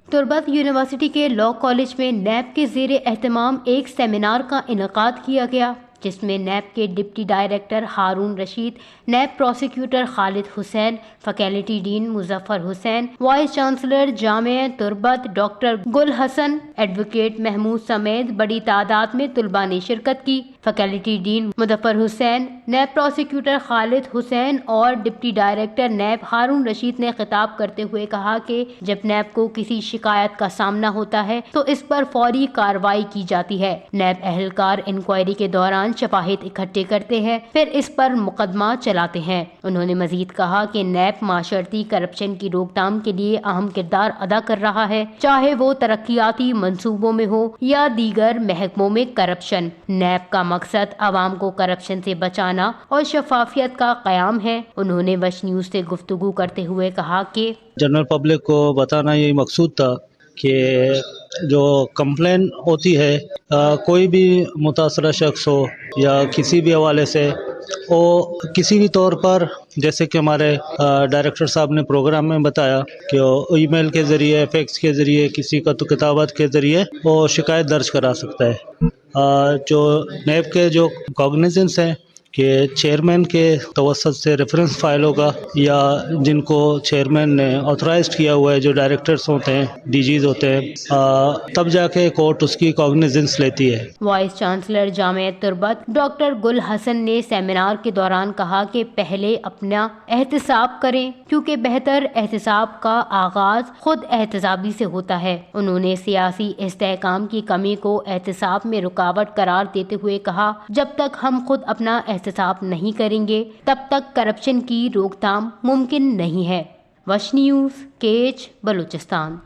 تربت university کے law college میں NAB کے زیر اہتمام ایک سیمینار کا انعقاد کیا گیا، جس میں نیب کے deputy director Haroon Rashid, NAB prosecutor Khalid Hussain, faculty dean Muzaffar Hussain, vice chancellor Jamia Turbat doctor Gul Hasan, advocate Mahmood سمیت بڑی تعداد میں طلباء نے شرکت کی۔ Faculty dean Muzaffar Hussain, NAB prosecutor Khalid Hussain اور deputy director NAB Haroon Rashid نے خطاب کرتے ہوئے کہا کہ جب نیب کو کسی شکایت کا سامنا ہوتا ہے تو اس پر فوری کارروائی کی جاتی ہے۔ نیب اہلکار انکوائری کے دوران شواہد اکٹھے کرتے ہیں، پھر اس پر مقدمہ چلاتے ہیں۔ انہوں نے مزید کہا کہ نیب معاشرتی کرپشن کی روک تھام کے لیے اہم کردار ادا کر رہا ہے، چاہے وہ ترقیاتی منصوبوں میں ہو یا دیگر محکموں میں کرپشن۔ نیب کا مقصد عوام کو کرپشن سے بچانا اور شفافیت کا قیام ہے۔ انہوں نے وش نیوز سے گفتگو کرتے ہوئے کہا کہ جنرل پبلک کو بتانا یہی مقصود تھا کہ جو کمپلین ہوتی ہے کوئی بھی متاثرہ شخص ہو یا کسی بھی حوالے سے، وہ کسی بھی طور پر، جیسے کہ ہمارے ڈائریکٹر صاحب نے پروگرام میں بتایا کہ ای میل کے ذریعے، فیکس کے ذریعے، کسی کا تو کتابت کے ذریعے وہ شکایت درج کرا سکتا ہے۔ جو نیب کے جو کاگنیزنس ہیں کہ چیئرمین کے توسط سے ریفرنس فائل ہوگا، یا جن کو چیئرمین نے آتھرائزڈ کیا ہوا ہے، جو ڈائریکٹرز ہوتے ہیں، ڈی جیز ہوتے ہیں، تب جا کے کورٹ اس کی کاگنیزنس لیتی ہے۔ Voice chancellor Jamia Turbat doctor Gul حسن نے سیمینار کے دوران کہا کہ پہلے اپنا احتساب کریں، کیونکہ بہتر احتساب کا آغاز خود احتسابی سے ہوتا ہے۔ انہوں نے سیاسی استحکام کی کمی کو احتساب میں رکاوٹ قرار دیتے ہوئے کہا، جب تک ہم خود اپنا احتساب نہیں کریں گے تب تک کرپشن کی روک تھام ممکن نہیں ہے۔ وش نیوز، کیچ، بلوچستان۔